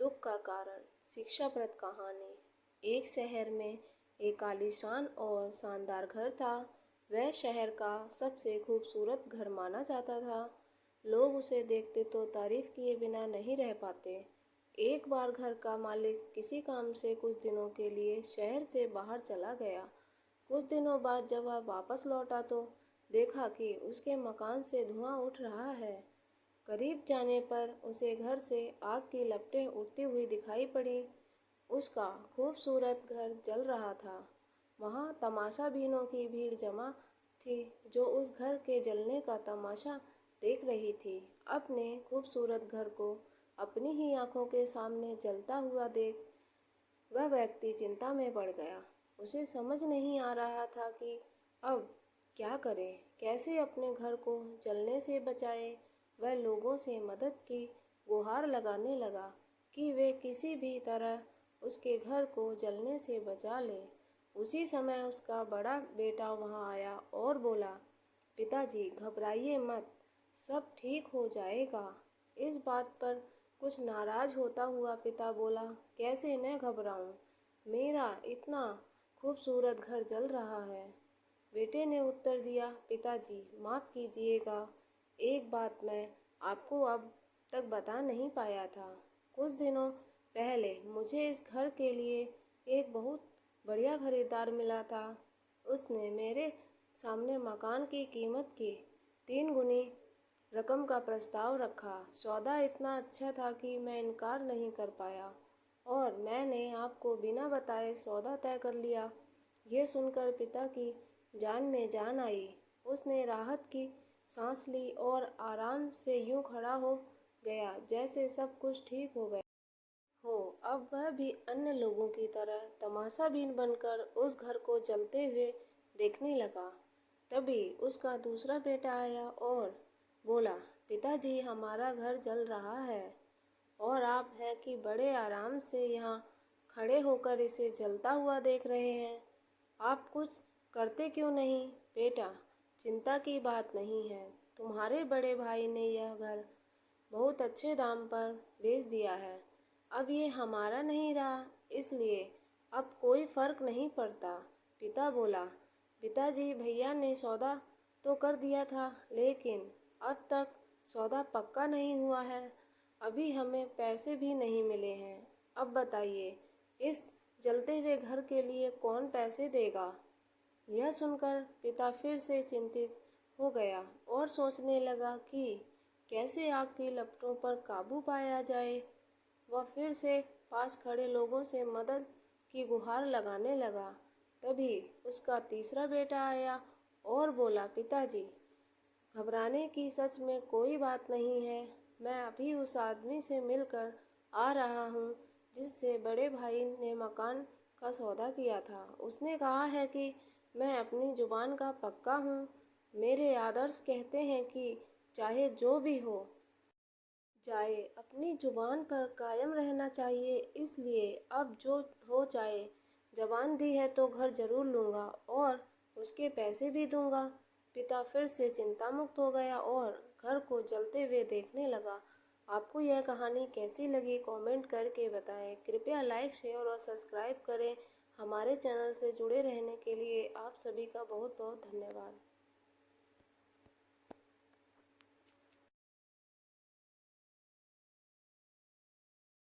दुख का कारण। शिक्षाप्रद कहानी। एक शहर में एक आलीशान और शानदार घर था। वह शहर का सबसे खूबसूरत घर माना जाता था। लोग उसे देखते तो तारीफ किए बिना नहीं रह पाते। एक बार घर का मालिक किसी काम से कुछ दिनों के लिए शहर से बाहर चला गया। कुछ दिनों बाद जब वह वापस लौटा तो देखा कि उसके मकान से धुआं उठ रहा है। करीब जाने पर उसे घर से आग की लपटें उठती हुई दिखाई पड़ी। उसका खूबसूरत घर जल रहा था। वहाँ तमाशाबीनों की भीड़ जमा थी जो उस घर के जलने का तमाशा देख रही थी। अपने खूबसूरत घर को अपनी ही आंखों के सामने जलता हुआ देख वह व्यक्ति चिंता में पड़ गया। उसे समझ नहीं आ रहा था कि अब क्या करे, कैसे अपने घर को जलने से बचाए। वह लोगों से मदद की गुहार लगाने लगा कि वे किसी भी तरह उसके घर को जलने से बचा ले। उसी समय उसका बड़ा बेटा वहां आया और बोला, पिताजी घबराइए मत, सब ठीक हो जाएगा। इस बात पर कुछ नाराज होता हुआ पिता बोला, कैसे न घबराऊं, मेरा इतना खूबसूरत घर जल रहा है। बेटे ने उत्तर दिया, पिताजी माफ कीजिएगा, एक बात मैं आपको अब तक बता नहीं पाया था। कुछ दिनों पहले मुझे इस घर के लिए एक बहुत बढ़िया खरीदार मिला था। उसने मेरे सामने मकान की कीमत की 3 गुनी रकम का प्रस्ताव रखा। सौदा इतना अच्छा था कि मैं इनकार नहीं कर पाया और मैंने आपको बिना बताए सौदा तय कर लिया। यह सुनकर पिता की जान में जान आई। उसने राहत की सांस ली और आराम से यूं खड़ा हो गया जैसे सब कुछ ठीक हो गया हो। अब वह भी अन्य लोगों की तरह तमाशाबीन बनकर उस घर को जलते हुए देखने लगा। तभी उसका दूसरा बेटा आया और बोला, पिताजी हमारा घर जल रहा है और आप हैं कि बड़े आराम से यहाँ खड़े होकर इसे जलता हुआ देख रहे हैं। आप कुछ करते क्यों नहीं? बेटा, चिंता की बात नहीं है। तुम्हारे बड़े भाई ने यह घर बहुत अच्छे दाम पर बेच दिया है। अब ये हमारा नहीं रहा, इसलिए अब कोई फर्क नहीं पड़ता। पिता बोला, पिताजी भैया ने सौदा तो कर दिया था, लेकिन अब तक सौदा पक्का नहीं हुआ है। अभी हमें पैसे भी नहीं मिले हैं। अब बताइए, इस जलते हुए घर के लिए कौन पैसे देगा? यह सुनकर पिता फिर से चिंतित हो गया और सोचने लगा कि कैसे आग की लपटों पर काबू पाया जाए। वह फिर से पास खड़े लोगों से मदद की गुहार लगाने लगा। तभी उसका तीसरा बेटा आया और बोला, पिताजी घबराने की सच में कोई बात नहीं है। मैं अभी उस आदमी से मिलकर आ रहा हूँ जिससे बड़े भाई ने मकान का सौदा किया था। उसने कहा है कि मैं अपनी जुबान का पक्का हूँ। मेरे आदर्श कहते हैं कि चाहे जो भी हो जाए अपनी जुबान पर कायम रहना चाहिए। इसलिए अब जो हो जाए, जबान दी है तो घर जरूर लूँगा और उसके पैसे भी दूंगा। पिता फिर से चिंता मुक्त हो गया और घर को जलते हुए देखने लगा। आपको यह कहानी कैसी लगी कमेंट करके बताएं। कृपया लाइक शेयर और सब्सक्राइब करें। हमारे चैनल से जुड़े रहने के लिए आप सभी का बहुत बहुत धन्यवाद।